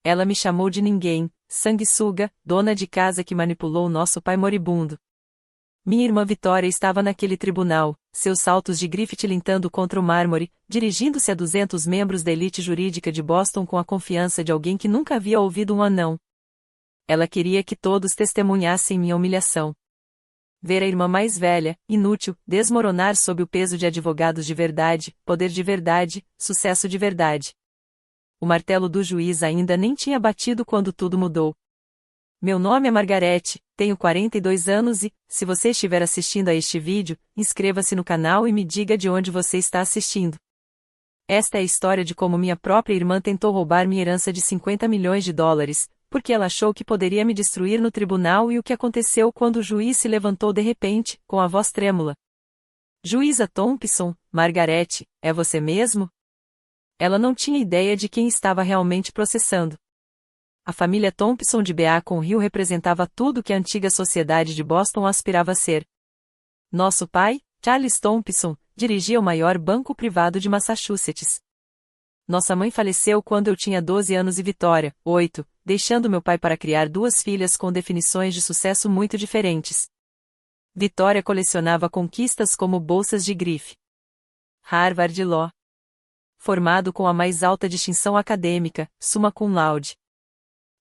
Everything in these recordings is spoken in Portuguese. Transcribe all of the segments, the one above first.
Ela me chamou de ninguém, sanguessuga, dona de casa que manipulou nosso pai moribundo. Minha irmã Vitória estava naquele tribunal, seus saltos de grife tilintando contra o mármore, dirigindo-se a 200 membros da elite jurídica de Boston com a confiança de alguém que nunca havia ouvido um anão. Ela queria que todos testemunhassem minha humilhação. Ver a irmã mais velha, inútil, desmoronar sob o peso de advogados de verdade, poder de verdade, sucesso de verdade. O martelo do juiz ainda nem tinha batido quando tudo mudou. Meu nome é Margarete, tenho 42 anos e, se você estiver assistindo a este vídeo, inscreva-se no canal e me diga de onde você está assistindo. Esta é a história de como minha própria irmã tentou roubar minha herança de 50 milhões de dólares, porque ela achou que poderia me destruir no tribunal e o que aconteceu quando o juiz se levantou de repente, com a voz trêmula. Juíza Thompson, Margarete, é você mesmo? Ela não tinha ideia de quem estava realmente processando. A família Thompson de Beacon Hill representava tudo que a antiga sociedade de Boston aspirava a ser. Nosso pai, Charles Thompson, dirigia o maior banco privado de Massachusetts. Nossa mãe faleceu quando eu tinha 12 anos e Vitória, 8, deixando meu pai para criar duas filhas com definições de sucesso muito diferentes. Vitória colecionava conquistas como bolsas de grife. Harvard Law. Formado com a mais alta distinção acadêmica, summa cum laude.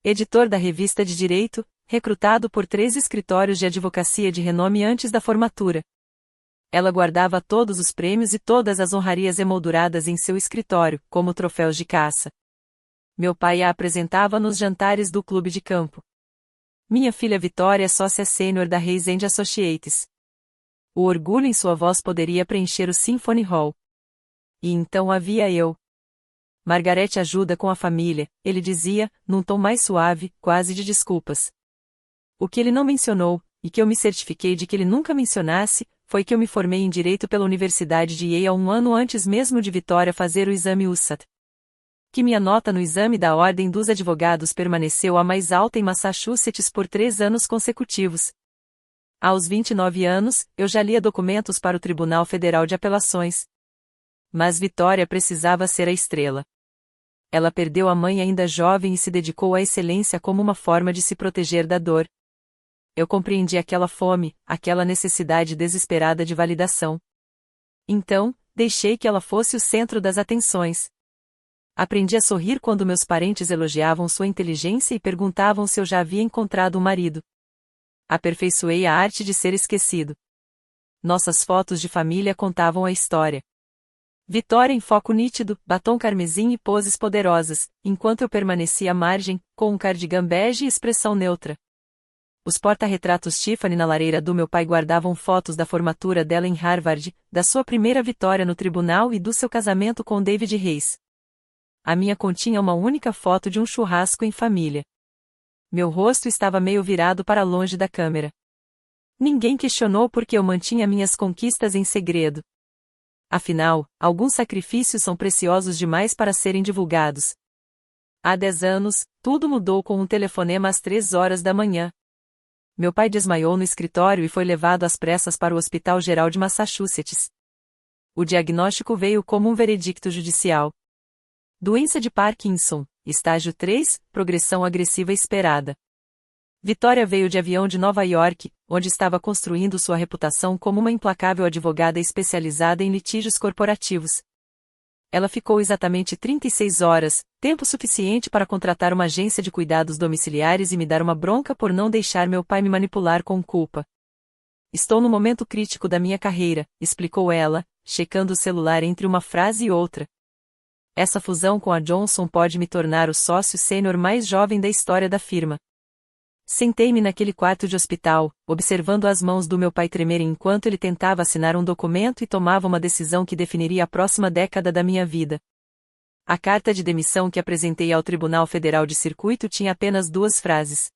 Editor da revista de Direito, recrutado por 3 escritórios de advocacia de renome antes da formatura. Ela guardava todos os prêmios e todas as honrarias emolduradas em seu escritório, como troféus de caça. Meu pai a apresentava nos jantares do clube de campo. Minha filha Vitória é sócia sênior da Hayes & Associates. O orgulho em sua voz poderia preencher o Symphony Hall. E então havia eu. Margarete ajuda com a família, ele dizia, num tom mais suave, quase de desculpas. O que ele não mencionou, e que eu me certifiquei de que ele nunca mencionasse, foi que eu me formei em Direito pela Universidade de Yale 1 ano antes mesmo de Vitória fazer o exame USAT. Que minha nota no exame da Ordem dos Advogados permaneceu a mais alta em Massachusetts por 3 anos consecutivos. Aos 29 anos, eu já lia documentos para o Tribunal Federal de Apelações. Mas Vitória precisava ser a estrela. Ela perdeu a mãe ainda jovem e se dedicou à excelência como uma forma de se proteger da dor. Eu compreendi aquela fome, aquela necessidade desesperada de validação. Então, deixei que ela fosse o centro das atenções. Aprendi a sorrir quando meus parentes elogiavam sua inteligência e perguntavam se eu já havia encontrado um marido. Aperfeiçoei a arte de ser esquecido. Nossas fotos de família contavam a história. Vitória em foco nítido, batom carmesim e poses poderosas, enquanto eu permanecia à margem, com um cardigan bege e expressão neutra. Os porta-retratos Tiffany na lareira do meu pai guardavam fotos da formatura dela em Harvard, da sua primeira vitória no tribunal e do seu casamento com David Hayes. A minha continha uma única foto de um churrasco em família. Meu rosto estava meio virado para longe da câmera. Ninguém questionou porque eu mantinha minhas conquistas em segredo. Afinal, alguns sacrifícios são preciosos demais para serem divulgados. Há 10 anos, tudo mudou com um telefonema às 3 horas da manhã. Meu pai desmaiou no escritório e foi levado às pressas para o Hospital Geral de Massachusetts. O diagnóstico veio como um veredicto judicial. Doença de Parkinson, estágio 3, progressão agressiva esperada. Vitória veio de avião de Nova York, onde estava construindo sua reputação como uma implacável advogada especializada em litígios corporativos. Ela ficou exatamente 36 horas, tempo suficiente para contratar uma agência de cuidados domiciliares e me dar uma bronca por não deixar meu pai me manipular com culpa. Estou no momento crítico da minha carreira, explicou ela, checando o celular entre uma frase e outra. Essa fusão com a Johnson pode me tornar o sócio sênior mais jovem da história da firma. Sentei-me naquele quarto de hospital, observando as mãos do meu pai tremerem enquanto ele tentava assinar um documento e tomava uma decisão que definiria a próxima década da minha vida. A carta de demissão que apresentei ao Tribunal Federal de Circuito tinha apenas 2 frases.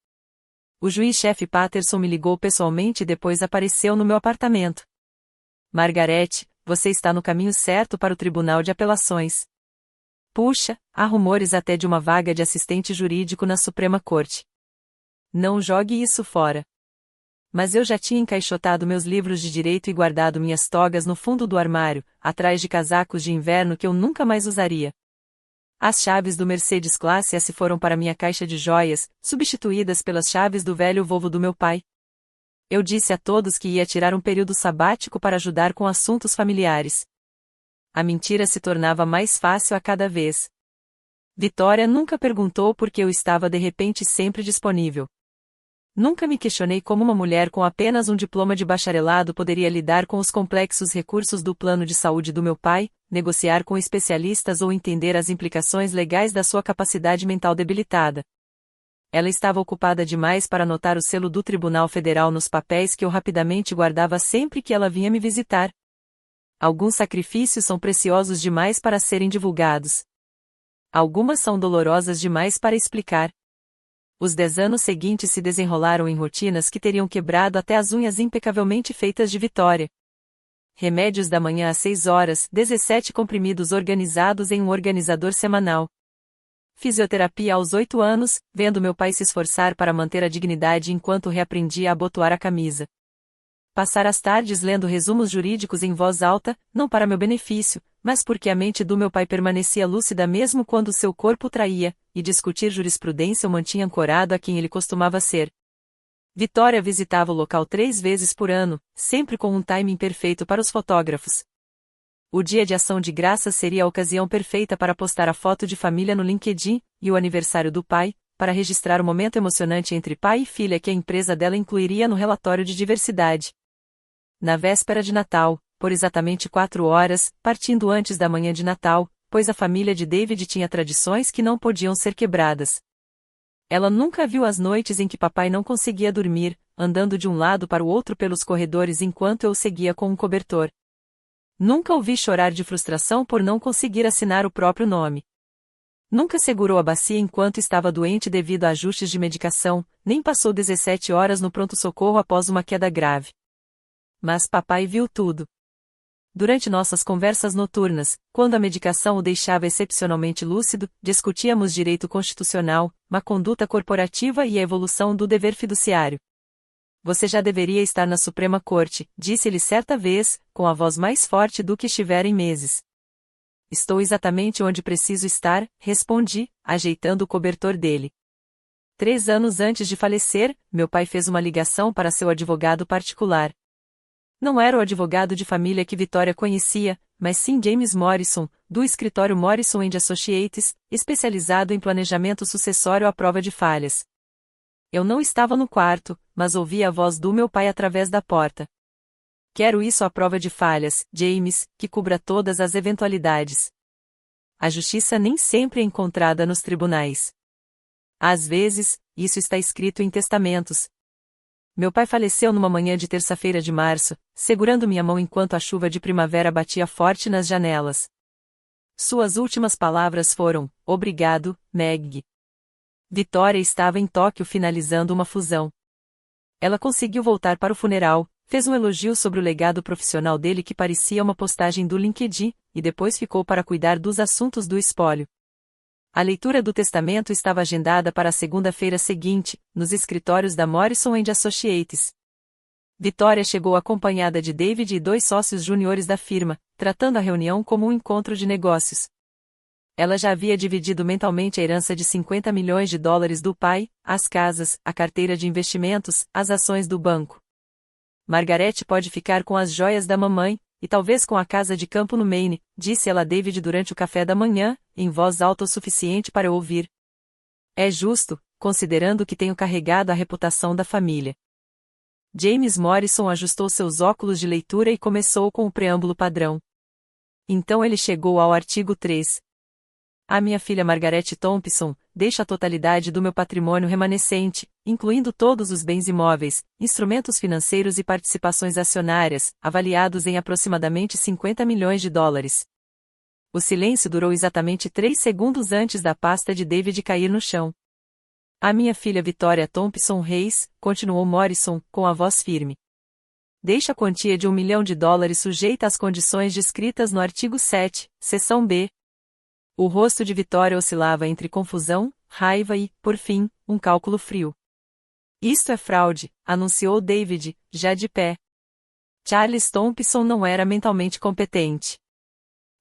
O juiz-chefe Patterson me ligou pessoalmente e depois apareceu no meu apartamento. Margarete, você está no caminho certo para o Tribunal de Apelações. Puxa, há rumores até de uma vaga de assistente jurídico na Suprema Corte. Não jogue isso fora. Mas eu já tinha encaixotado meus livros de direito e guardado minhas togas no fundo do armário, atrás de casacos de inverno que eu nunca mais usaria. As chaves do Mercedes Classe S foram para minha caixa de joias, substituídas pelas chaves do velho Volvo do meu pai. Eu disse a todos que ia tirar um período sabático para ajudar com assuntos familiares. A mentira se tornava mais fácil a cada vez. Vitória nunca perguntou por que eu estava de repente sempre disponível. Nunca me questionei como uma mulher com apenas um diploma de bacharelado poderia lidar com os complexos recursos do plano de saúde do meu pai, negociar com especialistas ou entender as implicações legais da sua capacidade mental debilitada. Ela estava ocupada demais para notar o selo do Tribunal Federal nos papéis que eu rapidamente guardava sempre que ela vinha me visitar. Alguns sacrifícios são preciosos demais para serem divulgados. Algumas são dolorosas demais para explicar. Os 10 anos seguintes se desenrolaram em rotinas que teriam quebrado até as unhas impecavelmente feitas de Vitória. Remédios da manhã às 6 horas, 17 comprimidos organizados em um organizador semanal. Fisioterapia aos 8 anos, vendo meu pai se esforçar para manter a dignidade enquanto reaprendia a abotoar a camisa. Passar as tardes lendo resumos jurídicos em voz alta, não para meu benefício, mas porque a mente do meu pai permanecia lúcida mesmo quando seu corpo traía, e discutir jurisprudência o mantinha ancorado a quem ele costumava ser. Vitória visitava o local 3 vezes por ano, sempre com um timing perfeito para os fotógrafos. O dia de ação de graças seria a ocasião perfeita para postar a foto de família no LinkedIn, e o aniversário do pai, para registrar o momento emocionante entre pai e filha que a empresa dela incluiria no relatório de diversidade. Na véspera de Natal, por exatamente 4 horas, partindo antes da manhã de Natal, pois a família de David tinha tradições que não podiam ser quebradas. Ela nunca viu as noites em que papai não conseguia dormir, andando de um lado para o outro pelos corredores enquanto eu o seguia com um cobertor. Nunca o vi chorar de frustração por não conseguir assinar o próprio nome. Nunca segurou a bacia enquanto estava doente devido a ajustes de medicação, nem passou 17 horas no pronto-socorro após uma queda grave. Mas papai viu tudo. Durante nossas conversas noturnas, quando a medicação o deixava excepcionalmente lúcido, discutíamos direito constitucional, má conduta corporativa e a evolução do dever fiduciário. Você já deveria estar na Suprema Corte, disse-lhe certa vez, com a voz mais forte do que estivera em meses. Estou exatamente onde preciso estar, respondi, ajeitando o cobertor dele. 3 anos antes de falecer, meu pai fez uma ligação para seu advogado particular. Não era o advogado de família que Vitória conhecia, mas sim James Morrison, do escritório Morrison & Associates, especializado em planejamento sucessório à prova de falhas. Eu não estava no quarto, mas ouvi a voz do meu pai através da porta. Quero isso à prova de falhas, James, que cubra todas as eventualidades. A justiça nem sempre é encontrada nos tribunais. Às vezes, isso está escrito em testamentos. Meu pai faleceu numa manhã de terça-feira de março, segurando minha mão enquanto a chuva de primavera batia forte nas janelas. Suas últimas palavras foram: "Obrigado, Meg." Vitória estava em Tóquio finalizando uma fusão. Ela conseguiu voltar para o funeral, fez um elogio sobre o legado profissional dele que parecia uma postagem do LinkedIn, e depois ficou para cuidar dos assuntos do espólio. A leitura do testamento estava agendada para a segunda-feira seguinte, nos escritórios da Morrison & Associates. Vitória chegou acompanhada de David e 2 sócios júniores da firma, tratando a reunião como um encontro de negócios. Ela já havia dividido mentalmente a herança de $50 milhões do pai, as casas, a carteira de investimentos, as ações do banco. Margarete pode ficar com as joias da mamãe, e talvez com a casa de campo no Maine, disse ela a David durante o café da manhã, em voz alta o suficiente para eu ouvir. É justo, considerando que tenho carregado a reputação da família. James Morrison ajustou seus óculos de leitura e começou com o preâmbulo padrão. Então ele chegou ao artigo 3. A minha filha Margarete Thompson, deixa a totalidade do meu patrimônio remanescente, incluindo todos os bens imóveis, instrumentos financeiros e participações acionárias, avaliados em aproximadamente $50 milhões. O silêncio durou exatamente 3 segundos antes da pasta de David cair no chão. A minha filha Vitória Thompson Reis, continuou Morrison, com a voz firme. Deixa a quantia de $1 milhão sujeita às condições descritas no artigo 7, seção B. O rosto de Vitória oscilava entre confusão, raiva e, por fim, um cálculo frio. Isto é fraude, anunciou David, já de pé. Charles Thompson não era mentalmente competente.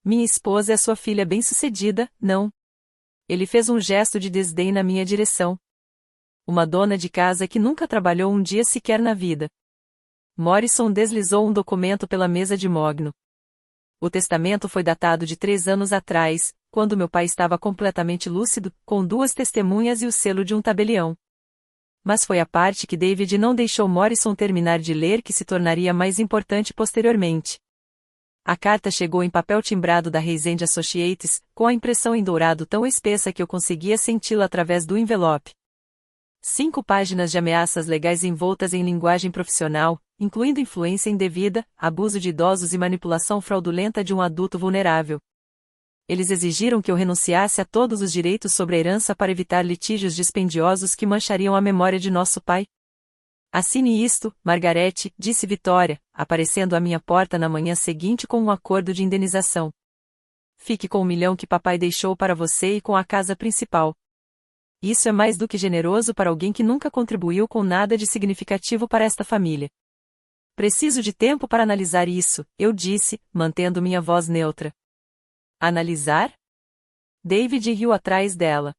Minha esposa é sua filha bem-sucedida, não? Ele fez um gesto de desdém na minha direção. Uma dona de casa que nunca trabalhou um dia sequer na vida. Morrison deslizou um documento pela mesa de mogno. O testamento foi datado de 3 anos atrás, quando meu pai estava completamente lúcido, com 2 testemunhas e o selo de um tabelião. Mas foi a parte que David não deixou Morrison terminar de ler que se tornaria mais importante posteriormente. A carta chegou em papel timbrado da Reisende Associates, com a impressão em dourado tão espessa que eu conseguia senti-la através do envelope. 5 páginas de ameaças legais envoltas em linguagem profissional, incluindo influência indevida, abuso de idosos e manipulação fraudulenta de um adulto vulnerável. Eles exigiram que eu renunciasse a todos os direitos sobre a herança para evitar litígios dispendiosos que manchariam a memória de nosso pai. Assine isto, Margarete, disse Vitória, aparecendo à minha porta na manhã seguinte com um acordo de indenização. Fique com o 1 milhão que papai deixou para você e com a casa principal. Isso é mais do que generoso para alguém que nunca contribuiu com nada de significativo para esta família. Preciso de tempo para analisar isso, eu disse, mantendo minha voz neutra. Analisar? David riu atrás dela.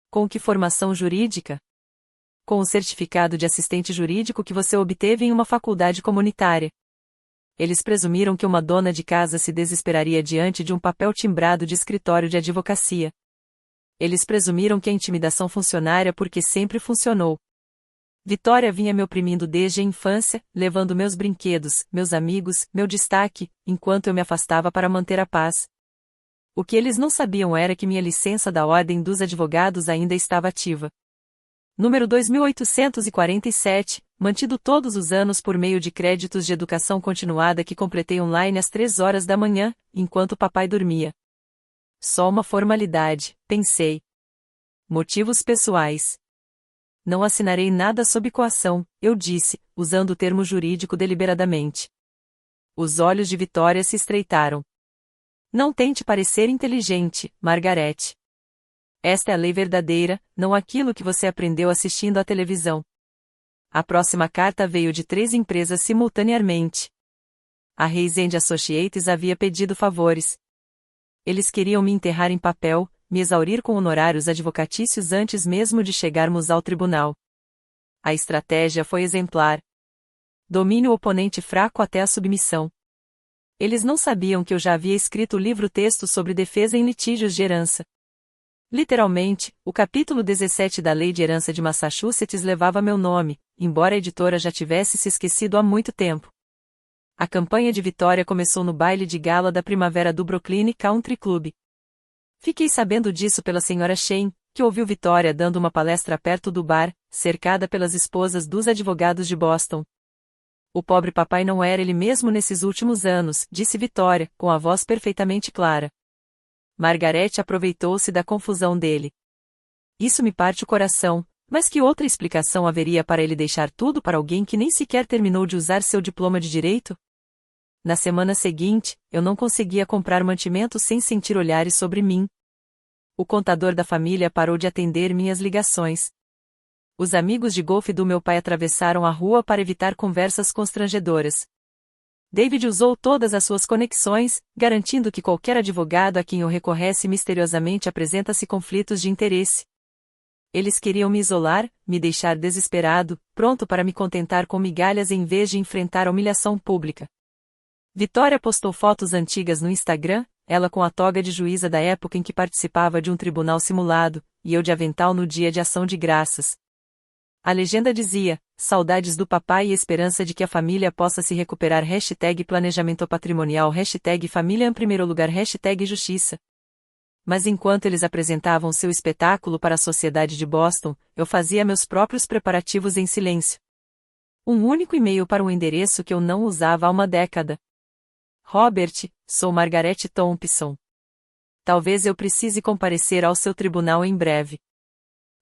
Com que formação jurídica? Com o certificado de assistente jurídico que você obteve em uma faculdade comunitária. Eles presumiram que uma dona de casa se desesperaria diante de um papel timbrado de escritório de advocacia. Eles presumiram que a intimidação funcionaria porque sempre funcionou. Vitória vinha me oprimindo desde a infância, levando meus brinquedos, meus amigos, meu destaque, enquanto eu me afastava para manter a paz. O que eles não sabiam era que minha licença da Ordem dos Advogados ainda estava ativa. Número 2847, mantido todos os anos por meio de créditos de educação continuada que completei online às 3 horas da manhã, enquanto papai dormia. Só uma formalidade, pensei. Motivos pessoais. Não assinarei nada sob coação, eu disse, usando o termo jurídico deliberadamente. Os olhos de Vitória se estreitaram. Não tente parecer inteligente, Margarete. Esta é a lei verdadeira, não aquilo que você aprendeu assistindo à televisão. A próxima carta veio de 3 empresas simultaneamente. A Reisende Associates havia pedido favores. Eles queriam me enterrar em papel, me exaurir com honorários advocatícios antes mesmo de chegarmos ao tribunal. A estratégia foi exemplar. Domine o oponente fraco até a submissão. Eles não sabiam que eu já havia escrito o livro-texto sobre defesa em litígios de herança. Literalmente, o capítulo 17 da Lei de Herança de Massachusetts levava meu nome, embora a editora já tivesse se esquecido há muito tempo. A campanha de Vitória começou no baile de gala da primavera do Brooklyn Country Club. Fiquei sabendo disso pela senhora Shane, que ouviu Vitória dando uma palestra perto do bar, cercada pelas esposas dos advogados de Boston. O pobre papai não era ele mesmo nesses últimos anos, disse Vitória, com a voz perfeitamente clara. Margarete aproveitou-se da confusão dele. Isso me parte o coração, mas que outra explicação haveria para ele deixar tudo para alguém que nem sequer terminou de usar seu diploma de direito? Na semana seguinte, eu não conseguia comprar mantimentos sem sentir olhares sobre mim. O contador da família parou de atender minhas ligações. Os amigos de golfe do meu pai atravessaram a rua para evitar conversas constrangedoras. David usou todas as suas conexões, garantindo que qualquer advogado a quem eu recorresse misteriosamente apresenta-se conflitos de interesse. Eles queriam me isolar, me deixar desesperado, pronto para me contentar com migalhas em vez de enfrentar a humilhação pública. Vitória postou fotos antigas no Instagram, ela com a toga de juíza da época em que participava de um tribunal simulado, e eu de avental no dia de ação de graças. A legenda dizia, saudades do papai e esperança de que a família possa se recuperar #planejamento patrimonial #família em primeiro lugar #justiça. Mas enquanto eles apresentavam seu espetáculo para a sociedade de Boston, eu fazia meus próprios preparativos em silêncio. Um único e-mail para um endereço que eu não usava há uma década. Robert, sou Margarete Thompson. Talvez eu precise comparecer ao seu tribunal em breve.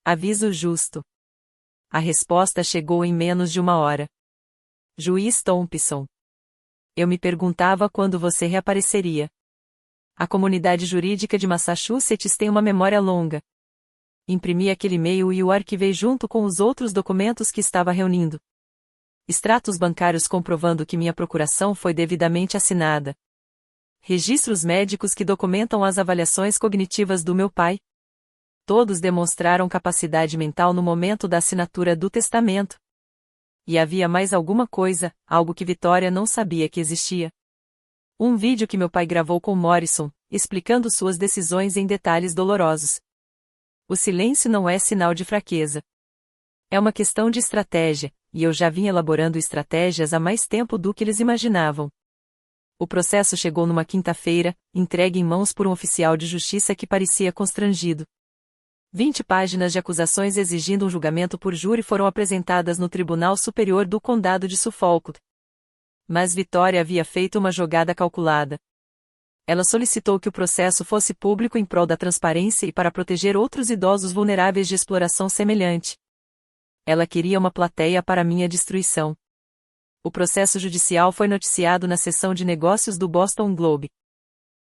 Aviso justo. A resposta chegou em menos de 1 hora. Juiz Thompson. Eu me perguntava quando você reapareceria. A comunidade jurídica de Massachusetts tem uma memória longa. Imprimi aquele e-mail e o arquivei junto com os outros documentos que estava reunindo. Extratos bancários comprovando que minha procuração foi devidamente assinada. Registros médicos que documentam as avaliações cognitivas do meu pai. Todos demonstraram capacidade mental no momento da assinatura do testamento. E havia mais alguma coisa, algo que Vitória não sabia que existia. Um vídeo que meu pai gravou com Morrison, explicando suas decisões em detalhes dolorosos. O silêncio não é sinal de fraqueza. É uma questão de estratégia, e eu já vim elaborando estratégias há mais tempo do que eles imaginavam. O processo chegou numa quinta-feira, entregue em mãos por um oficial de justiça que parecia constrangido. 20 páginas de acusações exigindo um julgamento por júri foram apresentadas no Tribunal Superior do Condado de Suffolk. Mas Vitória havia feito uma jogada calculada. Ela solicitou que o processo fosse público em prol da transparência e para proteger outros idosos vulneráveis de exploração semelhante. Ela queria uma plateia para minha destruição. O processo judicial foi noticiado na seção de negócios do Boston Globe.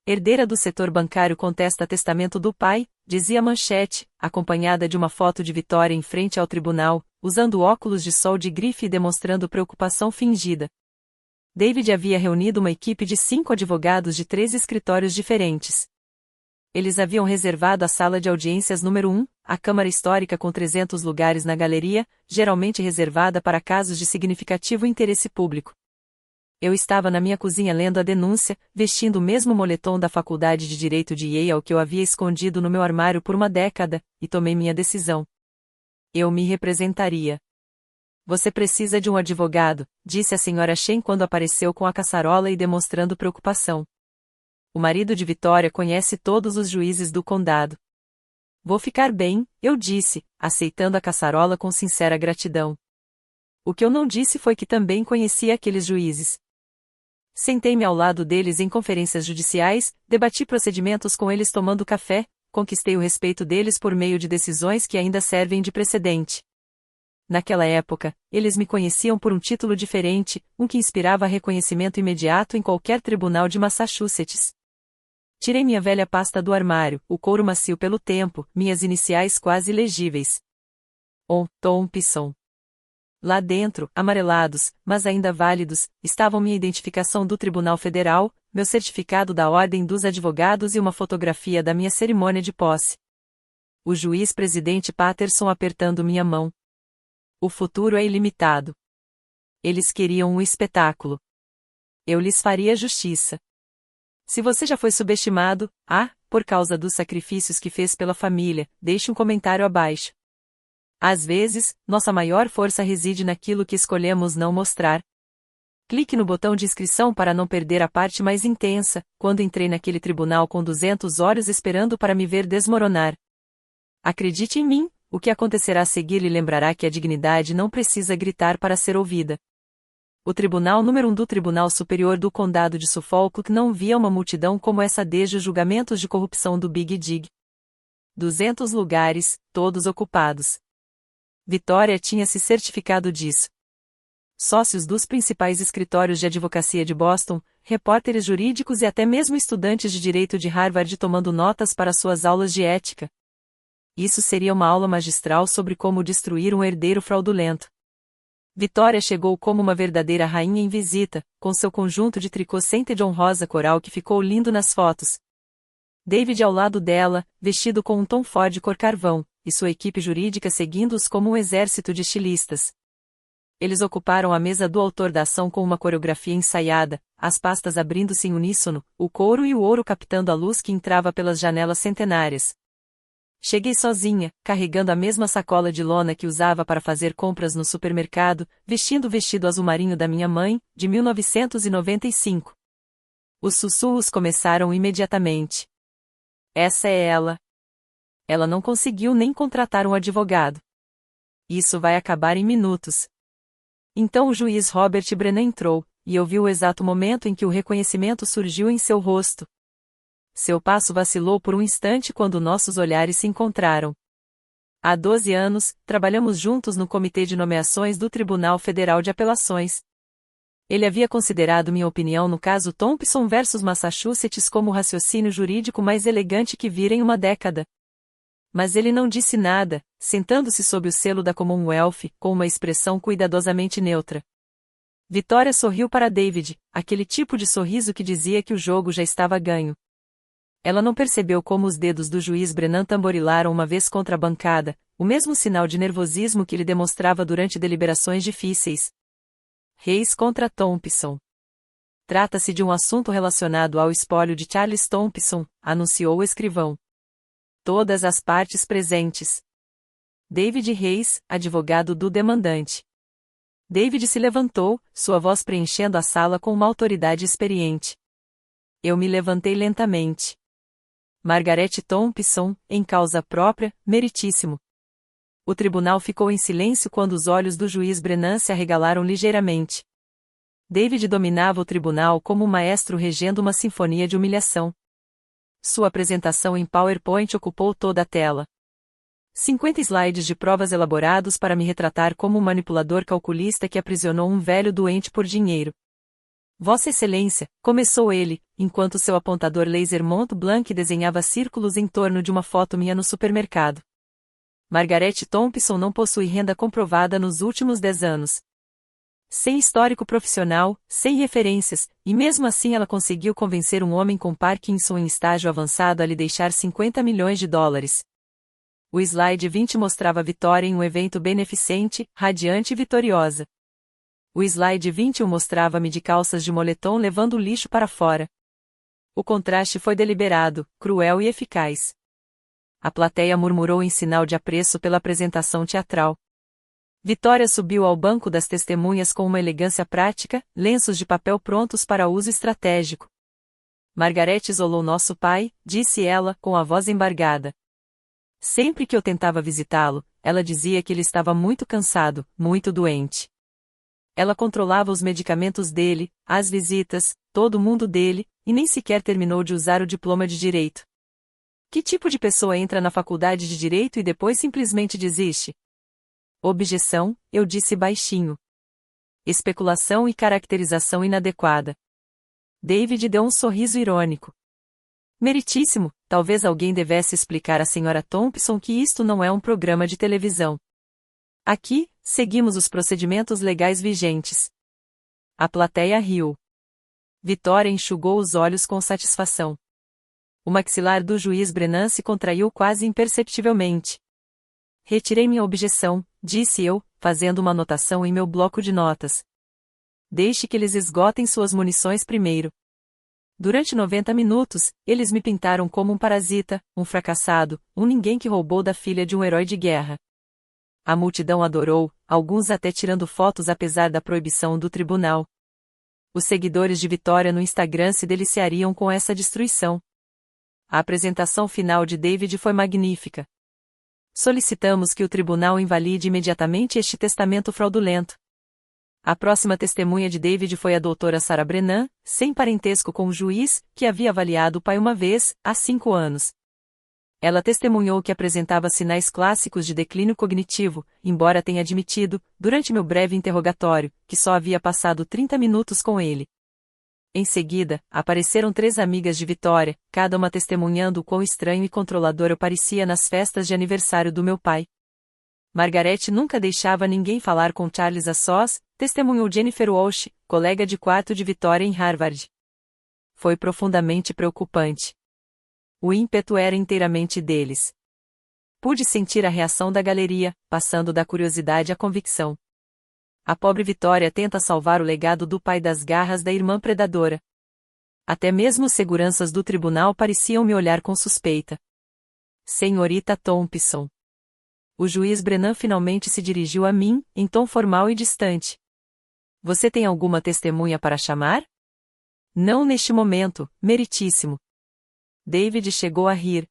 Herdeira do setor bancário contesta testamento do pai, dizia a manchete, acompanhada de uma foto de Vitória em frente ao tribunal, usando óculos de sol de grife e demonstrando preocupação fingida. David havia reunido uma equipe de 5 advogados de 3 escritórios diferentes. Eles haviam reservado a sala de audiências número 1, a Câmara Histórica com 300 lugares na galeria, geralmente reservada para casos de significativo interesse público. Eu estava na minha cozinha lendo a denúncia, vestindo o mesmo moletom da Faculdade de Direito de Yale que eu havia escondido no meu armário por uma década, e tomei minha decisão. Eu me representaria. Você precisa de um advogado, disse a senhora Shen quando apareceu com a caçarola e demonstrando preocupação. O marido de Vitória conhece todos os juízes do condado. Vou ficar bem, eu disse, aceitando a caçarola com sincera gratidão. O que eu não disse foi que também conhecia aqueles juízes. Sentei-me ao lado deles em conferências judiciais, debati procedimentos com eles tomando café, conquistei o respeito deles por meio de decisões que ainda servem de precedente. Naquela época, eles me conheciam por um título diferente, um que inspirava reconhecimento imediato em qualquer tribunal de Massachusetts. Tirei minha velha pasta do armário, o couro macio pelo tempo, minhas iniciais quase legíveis. Thompson. Lá dentro, amarelados, mas ainda válidos, estavam minha identificação do Tribunal Federal, meu certificado da Ordem dos Advogados e uma fotografia da minha cerimônia de posse. O juiz-presidente Patterson apertando minha mão. O futuro é ilimitado. Eles queriam um espetáculo. Eu lhes faria justiça. Se você já foi subestimado, por causa dos sacrifícios que fez pela família, deixe um comentário abaixo. Às vezes, nossa maior força reside naquilo que escolhemos não mostrar. Clique no botão de inscrição para não perder a parte mais intensa, quando entrei naquele tribunal com 200 olhos esperando para me ver desmoronar. Acredite em mim, o que acontecerá a seguir lhe lembrará que a dignidade não precisa gritar para ser ouvida. O Tribunal número 1 do Tribunal Superior do Condado de Suffolk não via uma multidão como essa desde os julgamentos de corrupção do Big Dig. 200 lugares, todos ocupados. Vitória tinha se certificado disso. Sócios dos principais escritórios de advocacia de Boston, repórteres jurídicos e até mesmo estudantes de direito de Harvard tomando notas para suas aulas de ética. Isso seria uma aula magistral sobre como destruir um herdeiro fraudulento. Vitória chegou como uma verdadeira rainha em visita, com seu conjunto de tricô scented rosa coral que ficou lindo nas fotos. David ao lado dela, vestido com um tom Ford cor carvão, e sua equipe jurídica seguindo-os como um exército de estilistas. Eles ocuparam a mesa do autor da ação com uma coreografia ensaiada, as pastas abrindo-se em uníssono, o couro e o ouro captando a luz que entrava pelas janelas centenárias. Cheguei sozinha, carregando a mesma sacola de lona que usava para fazer compras no supermercado, vestindo o vestido azul marinho da minha mãe, de 1995. Os sussurros começaram imediatamente. Essa é ela. Ela não conseguiu nem contratar um advogado. Isso vai acabar em minutos. Então o juiz Robert Brennan entrou, e eu vi o exato momento em que o reconhecimento surgiu em seu rosto. Seu passo vacilou por um instante quando nossos olhares se encontraram. Há 12 anos, trabalhamos juntos no Comitê de Nomeações do Tribunal Federal de Apelações. Ele havia considerado minha opinião no caso Thompson versus Massachusetts como o raciocínio jurídico mais elegante que vira em uma década. Mas ele não disse nada, sentando-se sob o selo da Commonwealth, com uma expressão cuidadosamente neutra. Vitória sorriu para David, aquele tipo de sorriso que dizia que o jogo já estava ganho. Ela não percebeu como os dedos do juiz Brennan tamborilaram uma vez contra a bancada, o mesmo sinal de nervosismo que ele demonstrava durante deliberações difíceis. Hayes contra Thompson. Trata-se de um assunto relacionado ao espólio de Charles Thompson, anunciou o escrivão. Todas as partes presentes. David Hayes, advogado do demandante. David se levantou, sua voz preenchendo a sala com uma autoridade experiente. Eu me levantei lentamente. Margaret Thompson, em causa própria, meritíssimo. O tribunal ficou em silêncio quando os olhos do juiz Brennan se arregalaram ligeiramente. David dominava o tribunal como um maestro regendo uma sinfonia de humilhação. Sua apresentação em PowerPoint ocupou toda a tela. 50 slides de provas elaborados para me retratar como um manipulador calculista que aprisionou um velho doente por dinheiro. Vossa Excelência, começou ele, enquanto seu apontador laser Mont Blanc desenhava círculos em torno de uma foto minha no supermercado. Margaret Thompson não possui renda comprovada nos últimos 10 anos. Sem histórico profissional, sem referências, e mesmo assim ela conseguiu convencer um homem com Parkinson em estágio avançado a lhe deixar 50 milhões de dólares. O slide 20 mostrava a Vitória em um evento beneficente, radiante e vitoriosa. O slide 21 mostrava-me de calças de moletom levando o lixo para fora. O contraste foi deliberado, cruel e eficaz. A plateia murmurou em sinal de apreço pela apresentação teatral. Vitória subiu ao banco das testemunhas com uma elegância prática, lenços de papel prontos para uso estratégico. Margaret isolou nosso pai, disse ela, com a voz embargada. Sempre que eu tentava visitá-lo, ela dizia que ele estava muito cansado, muito doente. Ela controlava os medicamentos dele, as visitas, todo o mundo dele, e nem sequer terminou de usar o diploma de direito. Que tipo de pessoa entra na faculdade de direito e depois simplesmente desiste? Objeção, eu disse baixinho. Especulação e caracterização inadequada. David deu um sorriso irônico. Meritíssimo, talvez alguém devesse explicar à Sra. Thompson que isto não é um programa de televisão. Aqui, seguimos os procedimentos legais vigentes. A plateia riu. Vitória enxugou os olhos com satisfação. O maxilar do juiz Brennan se contraiu quase imperceptivelmente. Retirei minha objeção, disse eu, fazendo uma anotação em meu bloco de notas. Deixe que eles esgotem suas munições primeiro. Durante 90 minutos, eles me pintaram como um parasita, um fracassado, um ninguém que roubou da filha de um herói de guerra. A multidão adorou, alguns até tirando fotos apesar da proibição do tribunal. Os seguidores de Vitória no Instagram se deliciariam com essa destruição. A apresentação final de David foi magnífica. Solicitamos que o tribunal invalide imediatamente este testamento fraudulento. A próxima testemunha de David foi a doutora Sarah Brennan, sem parentesco com o juiz, que havia avaliado o pai uma vez, há 5 anos. Ela testemunhou que apresentava sinais clássicos de declínio cognitivo, embora tenha admitido, durante meu breve interrogatório, que só havia passado 30 minutos com ele. Em seguida, apareceram 3 amigas de Vitória, cada uma testemunhando o quão estranho e controlador eu parecia nas festas de aniversário do meu pai. Margaret nunca deixava ninguém falar com Charles a sós, testemunhou Jennifer Walsh, colega de quarto de Vitória em Harvard. Foi profundamente preocupante. O ímpeto era inteiramente deles. Pude sentir a reação da galeria, passando da curiosidade à convicção. A pobre Vitória tenta salvar o legado do pai das garras da irmã predadora. Até mesmo os seguranças do tribunal pareciam me olhar com suspeita. Senhorita Thompson. O juiz Brennan finalmente se dirigiu a mim, em tom formal e distante. Você tem alguma testemunha para chamar? Não neste momento, meritíssimo. David chegou a rir.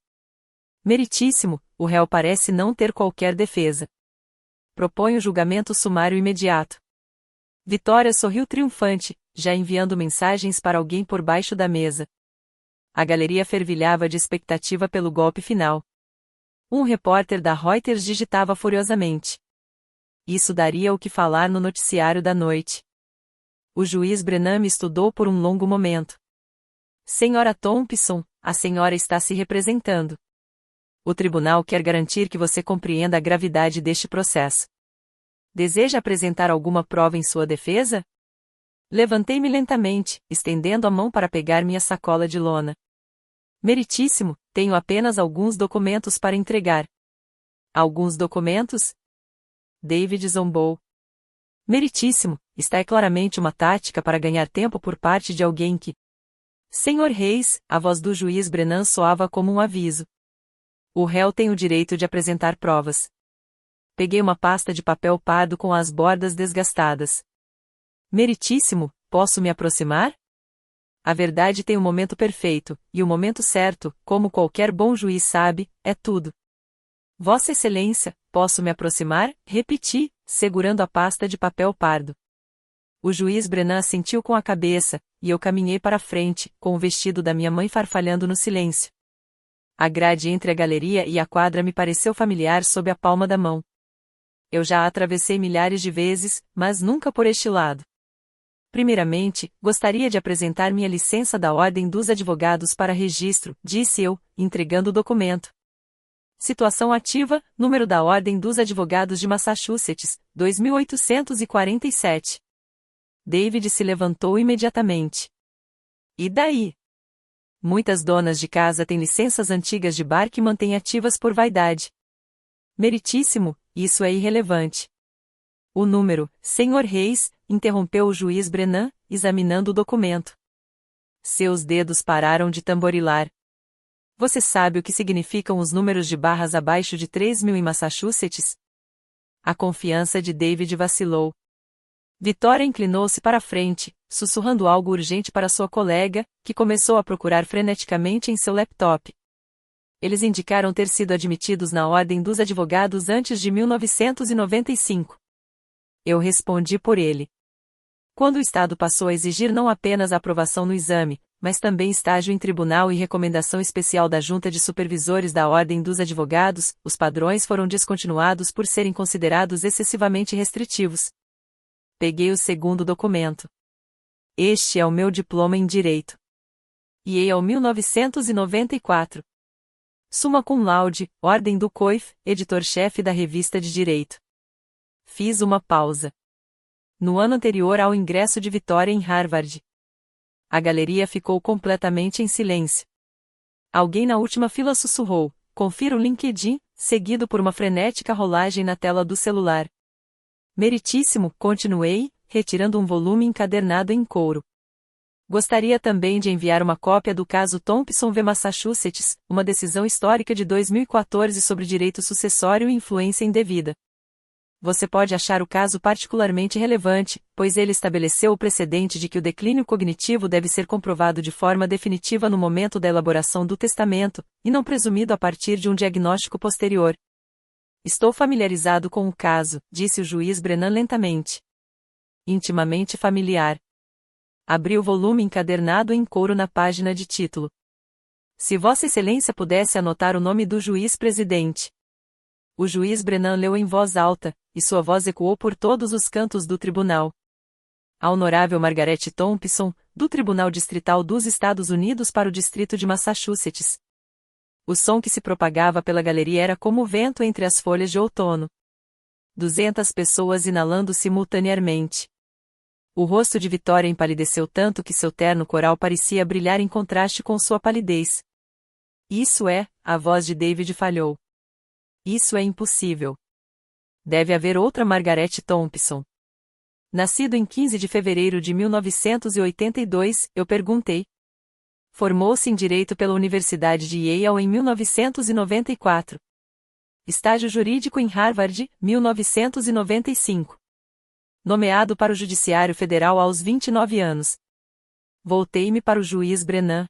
Meritíssimo, o réu parece não ter qualquer defesa. Proponho julgamento sumário imediato. Vitória sorriu triunfante, já enviando mensagens para alguém por baixo da mesa. A galeria fervilhava de expectativa pelo golpe final. Um repórter da Reuters digitava furiosamente. Isso daria o que falar no noticiário da noite. O juiz Brennan me estudou por um longo momento. Senhora Thompson, a senhora está se representando. O tribunal quer garantir que você compreenda a gravidade deste processo. Deseja apresentar alguma prova em sua defesa? Levantei-me lentamente, estendendo a mão para pegar minha sacola de lona. Meritíssimo, tenho apenas alguns documentos para entregar. Alguns documentos? David zombou. Meritíssimo, esta é claramente uma tática para ganhar tempo por parte de alguém que... Senhor Reis, a voz do juiz Brennan soava como um aviso. O réu tem o direito de apresentar provas. Peguei uma pasta de papel pardo com as bordas desgastadas. Meritíssimo, posso me aproximar? A verdade tem o momento perfeito, e o momento certo, como qualquer bom juiz sabe, é tudo. Vossa Excelência, posso me aproximar? Repeti, segurando a pasta de papel pardo. O juiz Brennan assentiu com a cabeça, e eu caminhei para a frente, com o vestido da minha mãe farfalhando no silêncio. A grade entre a galeria e a quadra me pareceu familiar sob a palma da mão. Eu já a atravessei milhares de vezes, mas nunca por este lado. Primeiramente, gostaria de apresentar minha licença da Ordem dos Advogados para registro, disse eu, entregando o documento. Situação ativa, número da Ordem dos Advogados de Massachusetts, 2847. David se levantou imediatamente. E daí? Muitas donas de casa têm licenças antigas de bar que mantêm ativas por vaidade. Meritíssimo, isso é irrelevante. O número, Senhor Reis, interrompeu o juiz Brennan, examinando o documento. Seus dedos pararam de tamborilar. Você sabe o que significam os números de barras abaixo de 3.000 em Massachusetts? A confiança de David vacilou. Vitória inclinou-se para a frente, sussurrando algo urgente para sua colega, que começou a procurar freneticamente em seu laptop. Eles indicaram ter sido admitidos na Ordem dos Advogados antes de 1995. Eu respondi por ele. Quando o Estado passou a exigir não apenas a aprovação no exame, mas também estágio em tribunal e recomendação especial da Junta de Supervisores da Ordem dos Advogados, os padrões foram descontinuados por serem considerados excessivamente restritivos. Peguei o segundo documento. Este é o meu diploma em Direito. Yale 1994. Summa cum laude, Ordem do Coif, editor-chefe da Revista de Direito. Fiz uma pausa. No ano anterior ao ingresso de Vitória em Harvard. A galeria ficou completamente em silêncio. Alguém na última fila sussurrou, confira o LinkedIn, seguido por uma frenética rolagem na tela do celular. Meritíssimo, continuei, retirando um volume encadernado em couro. Gostaria também de enviar uma cópia do caso Thompson v. Massachusetts, uma decisão histórica de 2014 sobre direito sucessório e influência indevida. Você pode achar o caso particularmente relevante, pois ele estabeleceu o precedente de que o declínio cognitivo deve ser comprovado de forma definitiva no momento da elaboração do testamento, e não presumido a partir de um diagnóstico posterior. Estou familiarizado com o caso, disse o juiz Brennan lentamente. Intimamente familiar. Abri o volume encadernado em couro na página de título. Se Vossa Excelência pudesse anotar o nome do juiz-presidente. O juiz Brennan leu em voz alta, e sua voz ecoou por todos os cantos do tribunal. A honorável Margaret Thompson, do Tribunal Distrital dos Estados Unidos para o Distrito de Massachusetts. O som que se propagava pela galeria era como o vento entre as folhas de outono. 200 pessoas inalando simultaneamente. O rosto de Vitória empalideceu tanto que seu terno coral parecia brilhar em contraste com sua palidez. Isso é, a voz de David falhou. Isso é impossível. Deve haver outra Margaret Thompson. Nascido em 15 de fevereiro de 1982, eu perguntei. Formou-se em Direito pela Universidade de Yale em 1994. Estágio jurídico em Harvard, 1995. Nomeado para o Judiciário Federal aos 29 anos. Voltei-me para o juiz Brennan.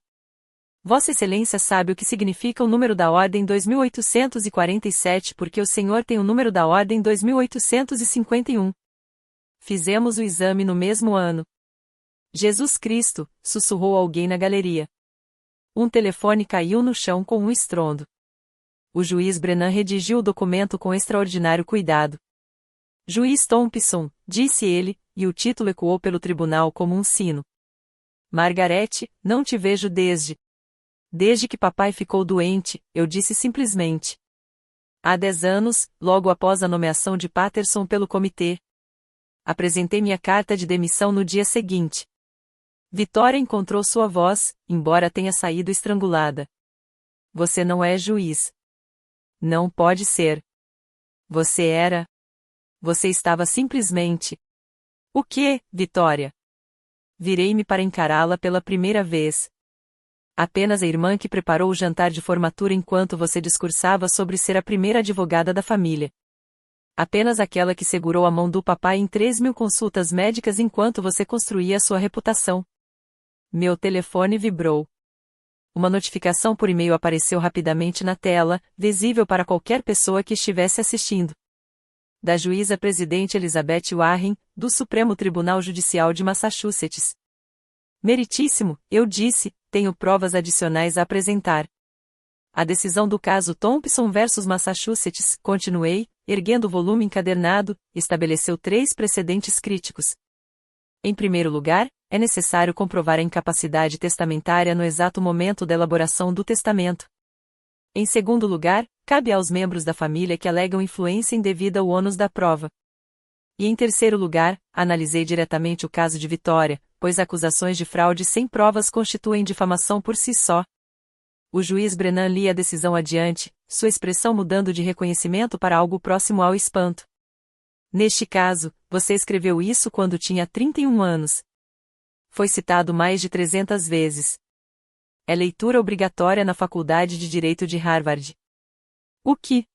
Vossa Excelência sabe o que significa o número da Ordem 2847 porque o senhor tem o número da Ordem 2851. Fizemos o exame no mesmo ano. Jesus Cristo, sussurrou alguém na galeria. Um telefone caiu no chão com um estrondo. O juiz Brennan redigiu o documento com extraordinário cuidado. Juiz Thompson, disse ele, e o título ecoou pelo tribunal como um sino. Margaret, não te vejo desde que papai ficou doente, eu disse simplesmente. Há 10 anos, logo após a nomeação de Patterson pelo comitê. Apresentei minha carta de demissão no dia seguinte. Vitória encontrou sua voz, embora tenha saído estrangulada. Você não é juiz. Não pode ser. Você era. Você estava simplesmente. O quê, Vitória? Virei-me para encará-la pela primeira vez. Apenas a irmã que preparou o jantar de formatura enquanto você discursava sobre ser a primeira advogada da família. Apenas aquela que segurou a mão do papai em 3.000 consultas médicas enquanto você construía sua reputação. Meu telefone vibrou. Uma notificação por e-mail apareceu rapidamente na tela, visível para qualquer pessoa que estivesse assistindo. Da juíza-presidente Elizabeth Warren, do Supremo Tribunal Judicial de Massachusetts. Meritíssimo, eu disse, tenho provas adicionais a apresentar. A decisão do caso Thompson versus Massachusetts, continuei, erguendo o volume encadernado, estabeleceu 3 precedentes críticos. Em primeiro lugar, é necessário comprovar a incapacidade testamentária no exato momento da elaboração do testamento. Em segundo lugar, cabe aos membros da família que alegam influência indevida o ônus da prova. E em terceiro lugar, analisei diretamente o caso de Vitória, pois acusações de fraude sem provas constituem difamação por si só. O juiz Brennan lia a decisão adiante, sua expressão mudando de reconhecimento para algo próximo ao espanto. Neste caso, você escreveu isso quando tinha 31 anos. Foi citado mais de 300 vezes. É leitura obrigatória na Faculdade de Direito de Harvard. O que?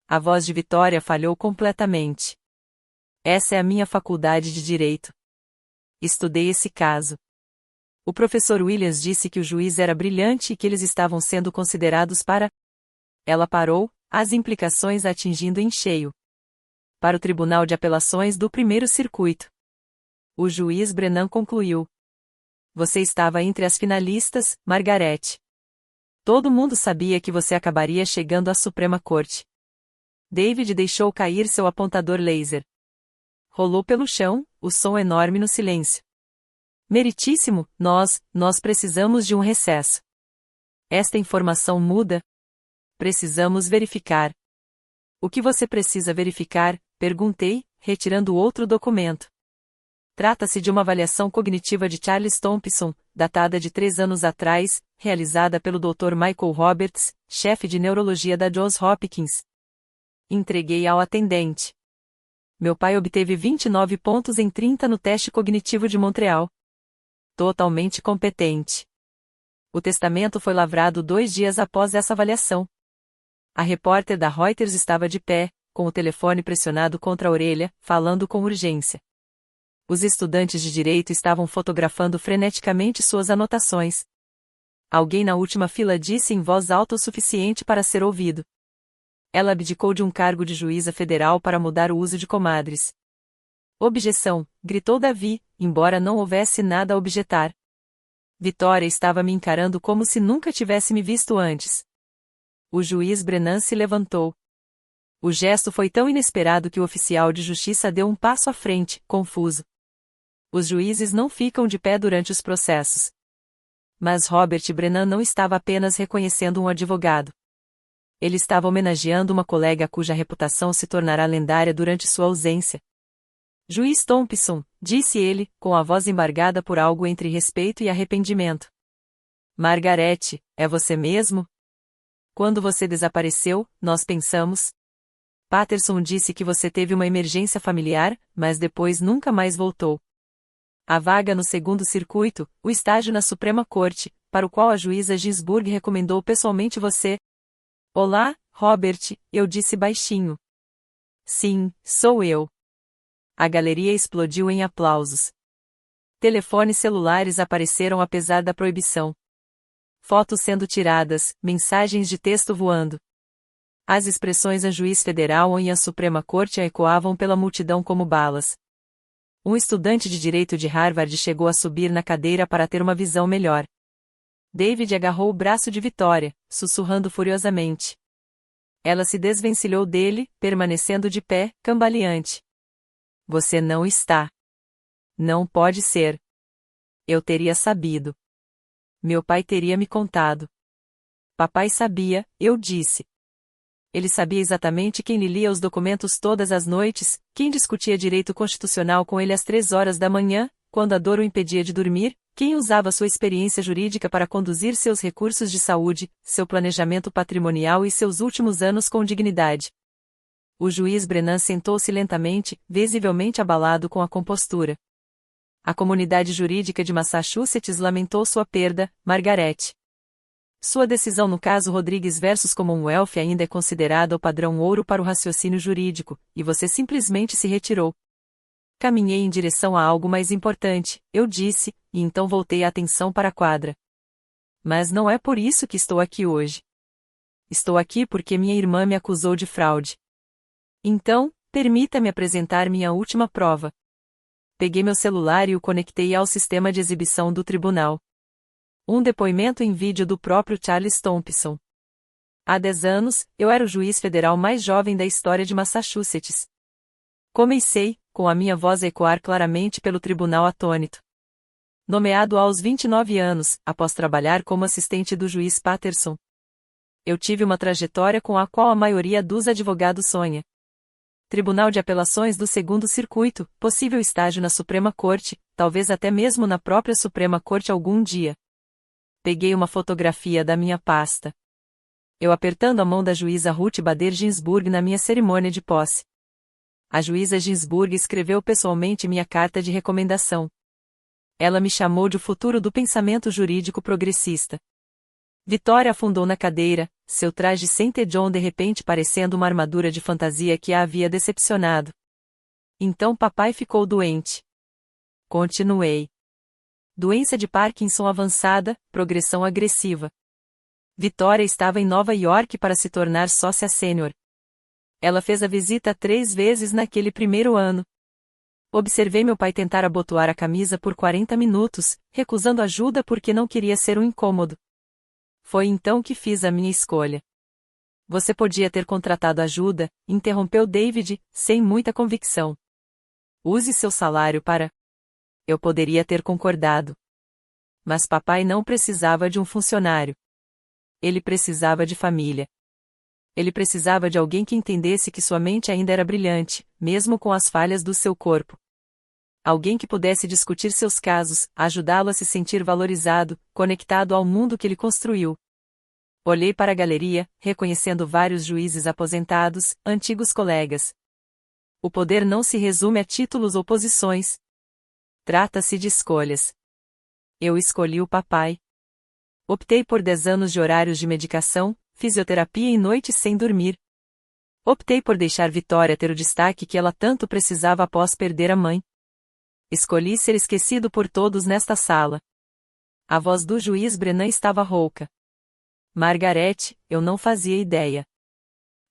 A voz de Vitória falhou completamente. Essa é a minha faculdade de Direito. Estudei esse caso. O professor Williams disse que o juiz era brilhante e que eles estavam sendo considerados para... Ela parou, as implicações atingindo em cheio. Para o Tribunal de Apelações do Primeiro Circuito. O juiz Brennan concluiu. Você estava entre as finalistas, Margaret. Todo mundo sabia que você acabaria chegando à Suprema Corte. David deixou cair seu apontador laser. Rolou pelo chão, o som enorme no silêncio. Meritíssimo, nós precisamos de um recesso. Esta informação muda? Precisamos verificar. O que você precisa verificar? Perguntei, retirando outro documento. Trata-se de uma avaliação cognitiva de Charles Thompson, datada de 3 anos atrás, realizada pelo Dr. Michael Roberts, chefe de neurologia da Johns Hopkins. Entreguei ao atendente. Meu pai obteve 29 pontos em 30 no teste cognitivo de Montreal. Totalmente competente. O testamento foi lavrado 2 dias após essa avaliação. A repórter da Reuters estava de pé, com o telefone pressionado contra a orelha, falando com urgência. Os estudantes de direito estavam fotografando freneticamente suas anotações. Alguém na última fila disse em voz alta o suficiente para ser ouvido. Ela abdicou de um cargo de juíza federal para mudar o uso de comadres. Objeção, gritou Davi, embora não houvesse nada a objetar. Vitória estava me encarando como se nunca tivesse me visto antes. O juiz Brennan se levantou. O gesto foi tão inesperado que o oficial de justiça deu um passo à frente, confuso. Os juízes não ficam de pé durante os processos. Mas Robert Brennan não estava apenas reconhecendo um advogado. Ele estava homenageando uma colega cuja reputação se tornará lendária durante sua ausência. Juiz Thompson, disse ele, com a voz embargada por algo entre respeito e arrependimento. Margaret, é você mesmo? Quando você desapareceu, nós pensamos. Patterson disse que você teve uma emergência familiar, mas depois nunca mais voltou. A vaga no segundo circuito, o estágio na Suprema Corte, para o qual a juíza Ginsburg recomendou pessoalmente você. Olá, Robert, eu disse baixinho. Sim, sou eu. A galeria explodiu em aplausos. Telefones celulares apareceram apesar da proibição. Fotos sendo tiradas, mensagens de texto voando. As expressões a juiz federal e a Suprema Corte ecoavam pela multidão como balas. Um estudante de direito de Harvard chegou a subir na cadeira para ter uma visão melhor. David agarrou o braço de Vitória, sussurrando furiosamente. Ela se desvencilhou dele, permanecendo de pé, cambaleante. Você não está. Não pode ser. Eu teria sabido. Meu pai teria me contado. Papai sabia, eu disse. Ele sabia exatamente quem lhe lia os documentos todas as noites, quem discutia direito constitucional com ele às 3 horas da manhã, quando a dor o impedia de dormir, Quem usava sua experiência jurídica para conduzir seus recursos de saúde, seu planejamento patrimonial e seus últimos anos com dignidade. O juiz Brennan sentou-se lentamente, visivelmente abalado com a compostura. A comunidade jurídica de Massachusetts lamentou sua perda, Margaret. Sua decisão no caso Rodrigues versus Commonwealth ainda é considerada o padrão ouro para o raciocínio jurídico, e você simplesmente se retirou. Caminhei em direção a algo mais importante, eu disse, e então voltei a atenção para a quadra. Mas não é por isso que estou aqui hoje. Estou aqui porque minha irmã me acusou de fraude. Então, permita-me apresentar minha última prova. Peguei meu celular e o conectei ao sistema de exibição do tribunal. Um depoimento em vídeo do próprio Charles Thompson. Há 10 anos, eu era o juiz federal mais jovem da história de Massachusetts. Comecei, com a minha voz a ecoar claramente pelo tribunal atônito. Nomeado aos 29 anos, após trabalhar como assistente do juiz Patterson. Eu tive uma trajetória com a qual a maioria dos advogados sonha. Tribunal de Apelações do Segundo Circuito, possível estágio na Suprema Corte, talvez até mesmo na própria Suprema Corte algum dia. Peguei uma fotografia da minha pasta. Eu apertando a mão da juíza Ruth Bader Ginsburg na minha cerimônia de posse. A juíza Ginsburg escreveu pessoalmente minha carta de recomendação. Ela me chamou de o futuro do pensamento jurídico progressista. Vitória afundou na cadeira, seu traje Saint John de repente parecendo uma armadura de fantasia que a havia decepcionado. Então papai ficou doente. Continuei. Doença de Parkinson avançada, progressão agressiva. Vitória estava em Nova York para se tornar sócia sênior. Ela fez a visita 3 vezes naquele primeiro ano. Observei meu pai tentar abotoar a camisa por 40 minutos, recusando ajuda porque não queria ser um incômodo. Foi então que fiz a minha escolha. Você podia ter contratado ajuda, interrompeu David, sem muita convicção. Use seu salário para... Eu poderia ter concordado. Mas papai não precisava de um funcionário. Ele precisava de família. Ele precisava de alguém que entendesse que sua mente ainda era brilhante, mesmo com as falhas do seu corpo. Alguém que pudesse discutir seus casos, ajudá-lo a se sentir valorizado, conectado ao mundo que ele construiu. Olhei para a galeria, reconhecendo vários juízes aposentados, antigos colegas. O poder não se resume a títulos ou posições. Trata-se de escolhas. Eu escolhi o papai. Optei por 10 anos de horários de medicação, fisioterapia e noites sem dormir. Optei por deixar Vitória ter o destaque que ela tanto precisava após perder a mãe. Escolhi ser esquecido por todos nesta sala. A voz do juiz Brennan estava rouca. Margaret, eu não fazia ideia.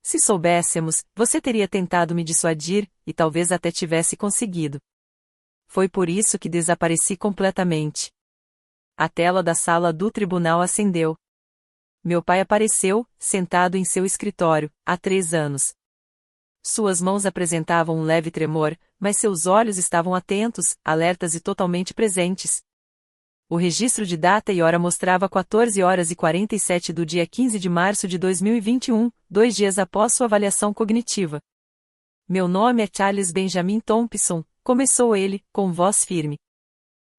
Se soubéssemos, você teria tentado me dissuadir, e talvez até tivesse conseguido. Foi por isso que desapareci completamente. A tela da sala do tribunal acendeu. Meu pai apareceu, sentado em seu escritório, há 3 anos. Suas mãos apresentavam um leve tremor, mas seus olhos estavam atentos, alertas e totalmente presentes. O registro de data e hora mostrava 14h47 do dia 15 de março de 2021, 2 dias após sua avaliação cognitiva. Meu nome é Charles Benjamin Thompson, começou ele, com voz firme.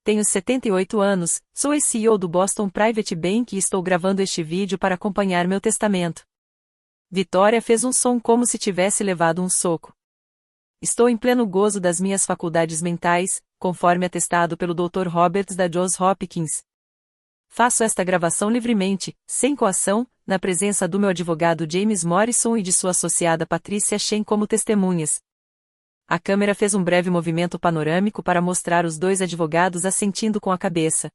Tenho 78 anos, sou CEO do Boston Private Bank e estou gravando este vídeo para acompanhar meu testamento. Vitória fez um som como se tivesse levado um soco. Estou em pleno gozo das minhas faculdades mentais, conforme atestado pelo Dr. Roberts da Johns Hopkins. Faço esta gravação livremente, sem coação, na presença do meu advogado James Morrison e de sua associada Patricia Shen como testemunhas. A câmera fez um breve movimento panorâmico para mostrar os 2 advogados assentindo com a cabeça.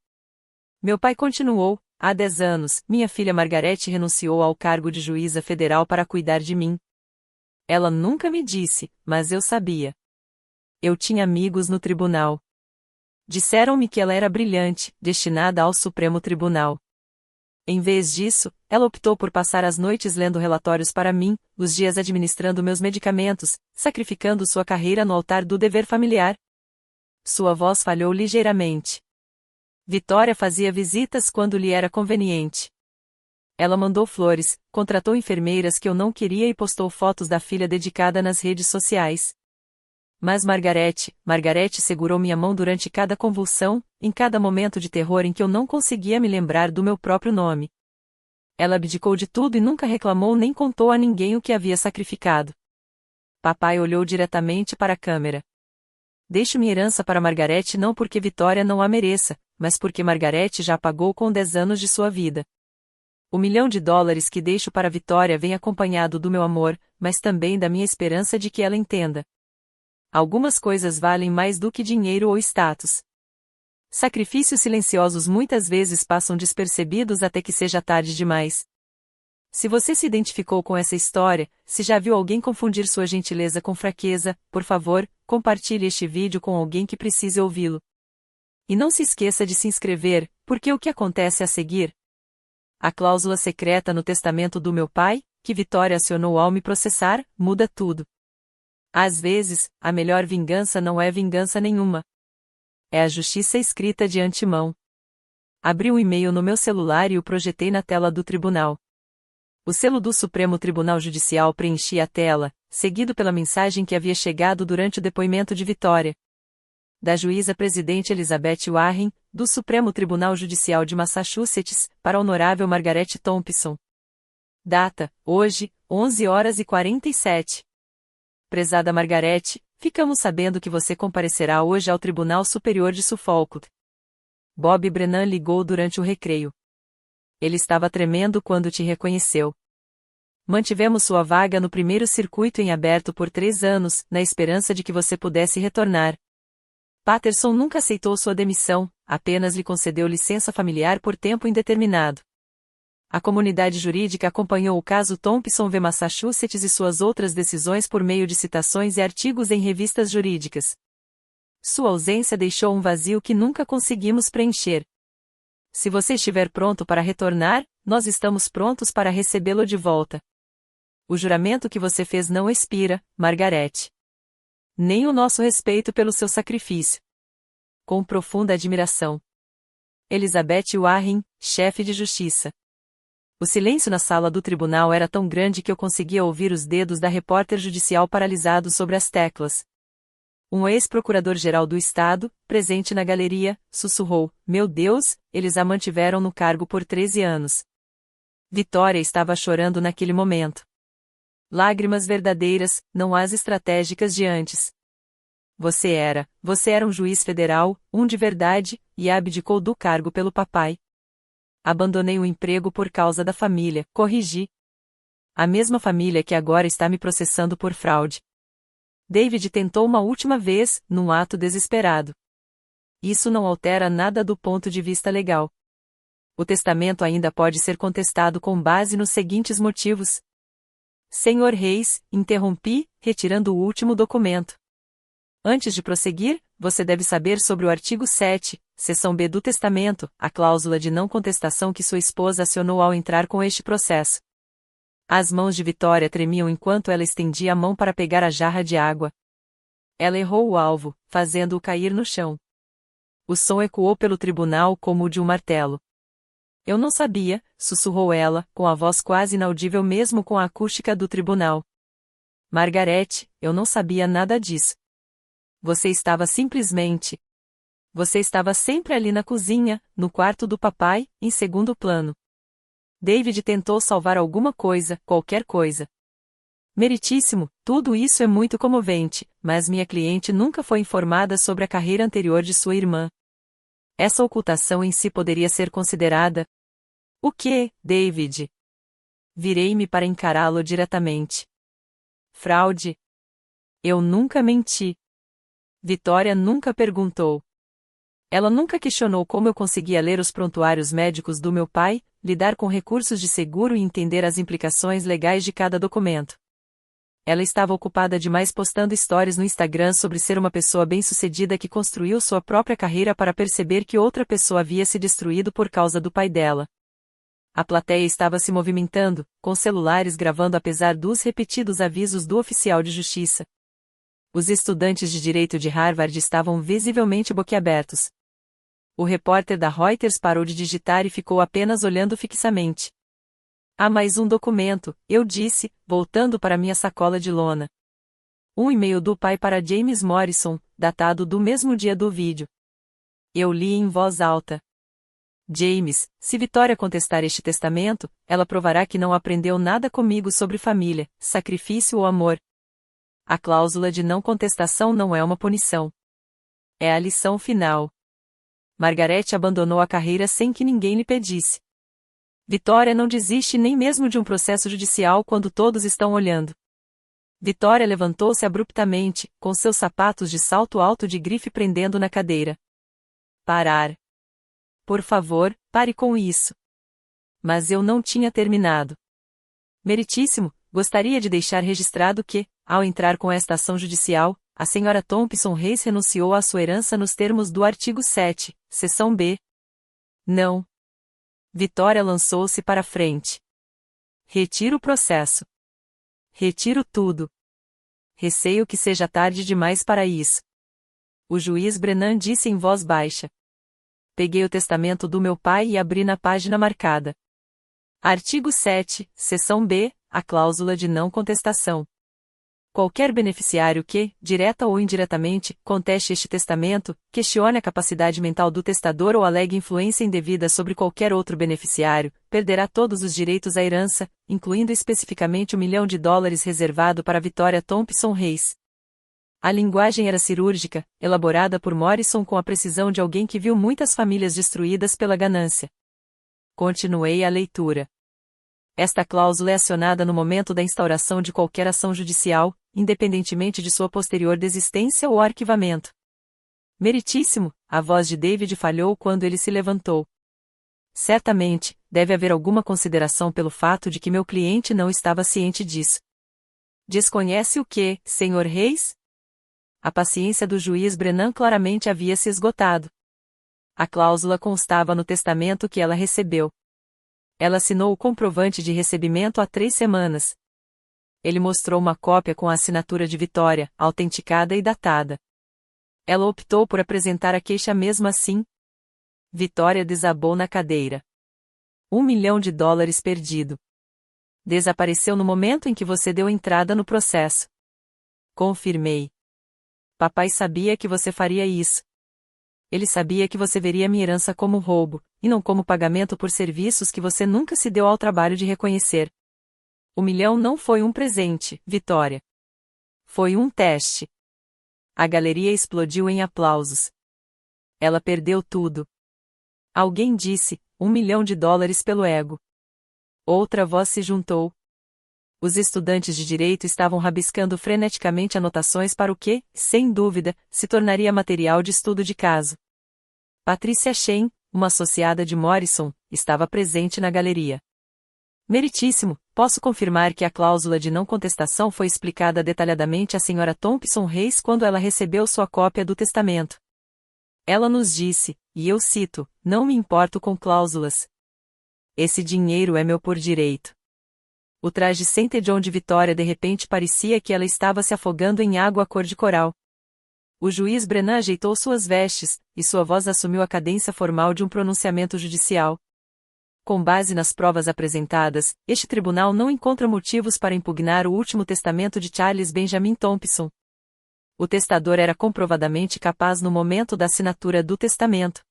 Meu pai continuou, há 10 anos, minha filha Margaret renunciou ao cargo de juíza federal para cuidar de mim. Ela nunca me disse, mas eu sabia. Eu tinha amigos no tribunal. Disseram-me que ela era brilhante, destinada ao Supremo Tribunal. Em vez disso, ela optou por passar as noites lendo relatórios para mim, os dias administrando meus medicamentos, sacrificando sua carreira no altar do dever familiar. Sua voz falhou ligeiramente. Vitória fazia visitas quando lhe era conveniente. Ela mandou flores, contratou enfermeiras que eu não queria e postou fotos da filha dedicada nas redes sociais. Mas Margarete segurou minha mão durante cada convulsão, em cada momento de terror em que eu não conseguia me lembrar do meu próprio nome. Ela abdicou de tudo e nunca reclamou nem contou a ninguém o que havia sacrificado. Papai olhou diretamente para a câmera. Deixo minha herança para Margarete não porque Vitória não a mereça, mas porque Margarete já pagou com 10 anos de sua vida. O $1.000.000 que deixo para Vitória vem acompanhado do meu amor, mas também da minha esperança de que ela entenda. Algumas coisas valem mais do que dinheiro ou status. Sacrifícios silenciosos muitas vezes passam despercebidos até que seja tarde demais. Se você se identificou com essa história, se já viu alguém confundir sua gentileza com fraqueza, por favor, compartilhe este vídeo com alguém que precise ouvi-lo. E não se esqueça de se inscrever, porque o que acontece a seguir? A cláusula secreta no testamento do meu pai, que Vitória acionou ao me processar, muda tudo. Às vezes, a melhor vingança não é vingança nenhuma. É a justiça escrita de antemão. Abri um e-mail no meu celular e o projetei na tela do tribunal. O selo do Supremo Tribunal Judicial preenchia a tela, seguido pela mensagem que havia chegado durante o depoimento de Vitória. Da juíza presidente Elizabeth Warren, do Supremo Tribunal Judicial de Massachusetts, para a Honorável Margarete Thompson. Data: hoje, 11h47. Prezada Margarete, ficamos sabendo que você comparecerá hoje ao Tribunal Superior de Suffolk. Bob Brennan ligou durante o recreio. Ele estava tremendo quando te reconheceu. Mantivemos sua vaga no primeiro circuito em aberto por 3 anos, na esperança de que você pudesse retornar. Patterson nunca aceitou sua demissão, apenas lhe concedeu licença familiar por tempo indeterminado. A comunidade jurídica acompanhou o caso Thompson v Massachusetts e suas outras decisões por meio de citações e artigos em revistas jurídicas. Sua ausência deixou um vazio que nunca conseguimos preencher. Se você estiver pronto para retornar, nós estamos prontos para recebê-lo de volta. O juramento que você fez não expira, Margarete. Nem o nosso respeito pelo seu sacrifício. Com profunda admiração. Elizabeth Warren, chefe de justiça. O silêncio na sala do tribunal era tão grande que eu conseguia ouvir os dedos da repórter judicial paralisados sobre as teclas. Um ex-procurador-geral do estado, presente na galeria, sussurrou: "Meu Deus, eles a mantiveram no cargo por 13 anos." Vitória estava chorando naquele momento. Lágrimas verdadeiras, não as estratégicas de antes. Você era um juiz federal, um de verdade, e abdicou do cargo pelo papai. Abandonei o emprego por causa da família, corrigi. A mesma família que agora está me processando por fraude. David tentou uma última vez, num ato desesperado. Isso não altera nada do ponto de vista legal. O testamento ainda pode ser contestado com base nos seguintes motivos. Senhor Reis, interrompi, retirando o último documento. Antes de prosseguir, você deve saber sobre o artigo 7, seção B do testamento, a cláusula de não contestação que sua esposa acionou ao entrar com este processo. As mãos de Vitória tremiam enquanto ela estendia a mão para pegar a jarra de água. Ela errou o alvo, fazendo-o cair no chão. O som ecoou pelo tribunal como o de um martelo. Eu não sabia, sussurrou ela, com a voz quase inaudível mesmo com a acústica do tribunal. Margarete, eu não sabia nada disso. Você estava simplesmente... Você estava sempre ali na cozinha, no quarto do papai, em segundo plano. David tentou salvar alguma coisa, qualquer coisa. Meritíssimo, tudo isso é muito comovente, mas minha cliente nunca foi informada sobre a carreira anterior de sua irmã. Essa ocultação em si poderia ser considerada... O que, David? Virei-me para encará-lo diretamente. Fraude? Eu nunca menti. Vitória nunca perguntou. Ela nunca questionou como eu conseguia ler os prontuários médicos do meu pai, lidar com recursos de seguro e entender as implicações legais de cada documento. Ela estava ocupada demais postando stories no Instagram sobre ser uma pessoa bem-sucedida que construiu sua própria carreira para perceber que outra pessoa havia se destruído por causa do pai dela. A plateia estava se movimentando, com celulares gravando apesar dos repetidos avisos do oficial de justiça. Os estudantes de direito de Harvard estavam visivelmente boquiabertos. O repórter da Reuters parou de digitar e ficou apenas olhando fixamente. "Há mais um documento", eu disse, voltando para minha sacola de lona. Um e-mail do pai para James Morrison, datado do mesmo dia do vídeo. Eu li em voz alta. James, se Vitória contestar este testamento, ela provará que não aprendeu nada comigo sobre família, sacrifício ou amor. A cláusula de não contestação não é uma punição. É a lição final. Margaret abandonou a carreira sem que ninguém lhe pedisse. Vitória não desiste nem mesmo de um processo judicial quando todos estão olhando. Vitória levantou-se abruptamente, com seus sapatos de salto alto de grife prendendo na cadeira. Parar. Por favor, pare com isso. Mas eu não tinha terminado. Meritíssimo, gostaria de deixar registrado que, ao entrar com esta ação judicial, a senhora Thompson Reis renunciou à sua herança nos termos do artigo 7, seção B. Não. Vitória lançou-se para frente. Retiro o processo. Retiro tudo. Receio que seja tarde demais para isso. O juiz Brennan disse em voz baixa. Peguei o testamento do meu pai e abri na página marcada. Artigo 7, seção B, a cláusula de não contestação. Qualquer beneficiário que, direta ou indiretamente, conteste este testamento, questione a capacidade mental do testador ou alegue influência indevida sobre qualquer outro beneficiário, perderá todos os direitos à herança, incluindo especificamente $1 milhão reservado para Vitória Thompson Reis. A linguagem era cirúrgica, elaborada por Morrison com a precisão de alguém que viu muitas famílias destruídas pela ganância. Continuei a leitura. Esta cláusula é acionada no momento da instauração de qualquer ação judicial, independentemente de sua posterior desistência ou arquivamento. Meritíssimo, a voz de David falhou quando ele se levantou. Certamente, deve haver alguma consideração pelo fato de que meu cliente não estava ciente disso. Desconhece o que, Sr. Reis? A paciência do juiz Brennan claramente havia se esgotado. A cláusula constava no testamento que ela recebeu. Ela assinou o comprovante de recebimento há 3 semanas. Ele mostrou uma cópia com a assinatura de Vitória, autenticada e datada. Ela optou por apresentar a queixa mesmo assim. Vitória desabou na cadeira. $1 milhão perdido. Desapareceu no momento em que você deu entrada no processo. Confirmei. Papai sabia que você faria isso. Ele sabia que você veria minha herança como roubo, e não como pagamento por serviços que você nunca se deu ao trabalho de reconhecer. $1 milhão não foi um presente, Vitória. Foi um teste. A galeria explodiu em aplausos. Ela perdeu tudo. Alguém disse, $1 milhão pelo ego. Outra voz se juntou. Os estudantes de direito estavam rabiscando freneticamente anotações para o que, sem dúvida, se tornaria material de estudo de caso. Patricia Shen, uma associada de Morrison, estava presente na galeria. Meritíssimo, posso confirmar que a cláusula de não contestação foi explicada detalhadamente à senhora Thompson Reis quando ela recebeu sua cópia do testamento. Ela nos disse, e eu cito, não me importo com cláusulas. Esse dinheiro é meu por direito. O traje Saint John de Vitória de repente parecia que ela estava se afogando em água cor de coral. O juiz Brennan ajeitou suas vestes, e sua voz assumiu a cadência formal de um pronunciamento judicial. Com base nas provas apresentadas, este tribunal não encontra motivos para impugnar o último testamento de Charles Benjamin Thompson. O testador era comprovadamente capaz no momento da assinatura do testamento.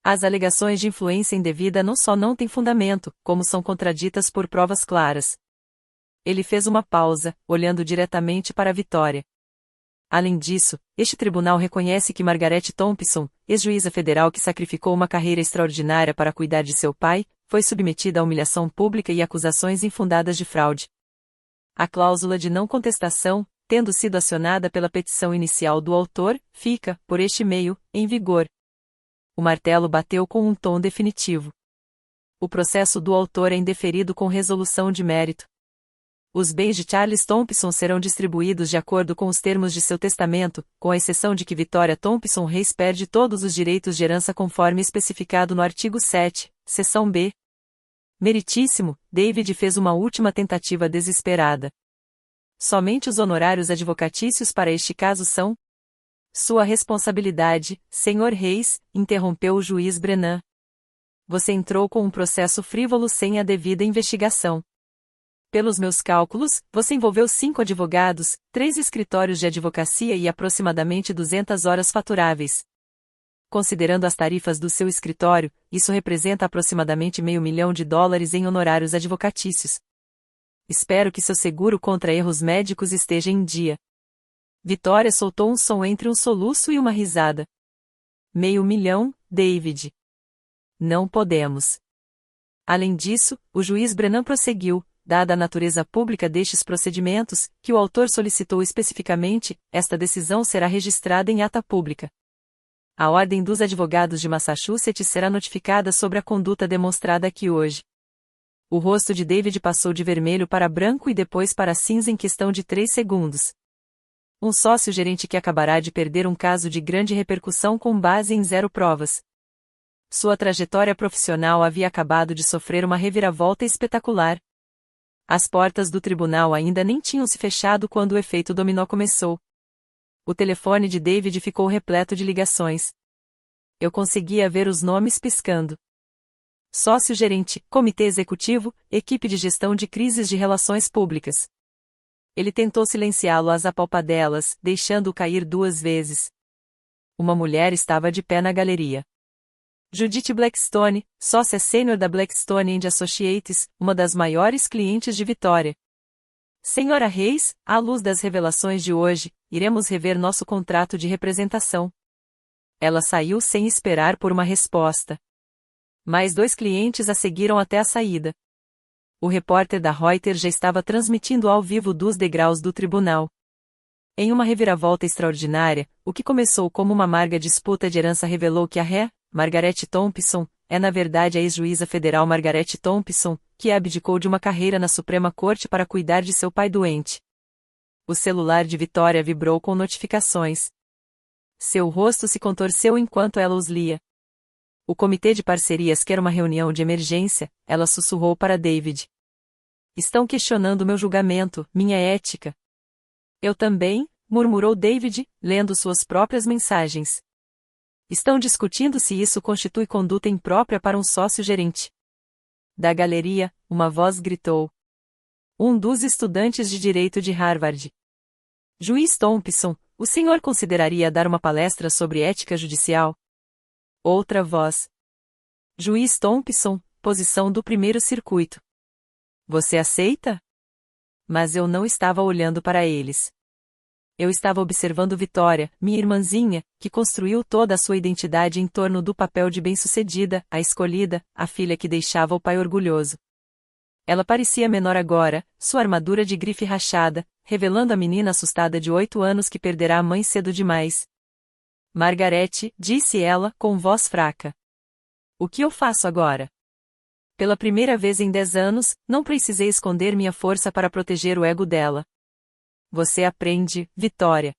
As alegações de influência indevida não só não têm fundamento, como são contraditas por provas claras. Ele fez uma pausa, olhando diretamente para Vitória. Além disso, este tribunal reconhece que Margaret Thompson, ex-juíza federal que sacrificou uma carreira extraordinária para cuidar de seu pai, foi submetida a humilhação pública e acusações infundadas de fraude. A cláusula de não contestação, tendo sido acionada pela petição inicial do autor, fica, por este meio, em vigor. O martelo bateu com um tom definitivo. O processo do autor é indeferido com resolução de mérito. Os bens de Charles Thompson serão distribuídos de acordo com os termos de seu testamento, com a exceção de que Vitória Thompson Reis perde todos os direitos de herança conforme especificado no artigo 7, seção B. Meritíssimo, David fez uma última tentativa desesperada. Somente os honorários advocatícios para este caso são sua responsabilidade, Sr. Reis, interrompeu o juiz Brennan. Você entrou com um processo frívolo sem a devida investigação. Pelos meus cálculos, você envolveu 5 advogados, 3 escritórios de advocacia e aproximadamente 200 horas faturáveis. Considerando as tarifas do seu escritório, isso representa aproximadamente $500.000 em honorários advocatícios. Espero que seu seguro contra erros médicos esteja em dia. Vitória soltou um som entre um soluço e uma risada. $500.000, David. Não podemos. Além disso, o juiz Brennan prosseguiu, dada a natureza pública destes procedimentos, que o autor solicitou especificamente, esta decisão será registrada em ata pública. A Ordem dos Advogados de Massachusetts será notificada sobre a conduta demonstrada aqui hoje. O rosto de David passou de vermelho para branco e depois para cinza em questão de 3 segundos. Um sócio-gerente que acabará de perder um caso de grande repercussão com base em 0 provas. Sua trajetória profissional havia acabado de sofrer uma reviravolta espetacular. As portas do tribunal ainda nem tinham se fechado quando o efeito dominó começou. O telefone de David ficou repleto de ligações. Eu conseguia ver os nomes piscando. Sócio-gerente, comitê executivo, equipe de gestão de crises de relações públicas. Ele tentou silenciá-lo às apalpadelas, deixando-o cair 2 vezes. Uma mulher estava de pé na galeria. Judith Blackstone, sócia sênior da Blackstone & Associates, uma das maiores clientes de Vitória. Senhora Reis, à luz das revelações de hoje, iremos rever nosso contrato de representação. Ela saiu sem esperar por uma resposta. Mais 2 clientes a seguiram até a saída. O repórter da Reuters já estava transmitindo ao vivo dos degraus do tribunal. Em uma reviravolta extraordinária, o que começou como uma amarga disputa de herança revelou que a ré, Margaret Thompson, é na verdade a ex-juíza federal Margaret Thompson, que abdicou de uma carreira na Suprema Corte para cuidar de seu pai doente. O celular de Vitória vibrou com notificações. Seu rosto se contorceu enquanto ela os lia. O comitê de parcerias quer uma reunião de emergência, ela sussurrou para David. Estão questionando meu julgamento, minha ética. Eu também, murmurou David, lendo suas próprias mensagens. Estão discutindo se isso constitui conduta imprópria para um sócio-gerente. Da galeria, uma voz gritou. Um dos estudantes de direito de Harvard. Juiz Thompson, o senhor consideraria dar uma palestra sobre ética judicial? Outra voz. Juiz Thompson, posição do primeiro circuito. Você aceita? Mas eu não estava olhando para eles. Eu estava observando Vitória, minha irmãzinha, que construiu toda a sua identidade em torno do papel de bem-sucedida, a escolhida, a filha que deixava o pai orgulhoso. Ela parecia menor agora, sua armadura de grife rachada, revelando a menina assustada de 8 anos que perderá a mãe cedo demais. Margarete, disse ela, com voz fraca. O que eu faço agora? Pela primeira vez em 10 anos, não precisei esconder minha força para proteger o ego dela. Você aprende, Vitória.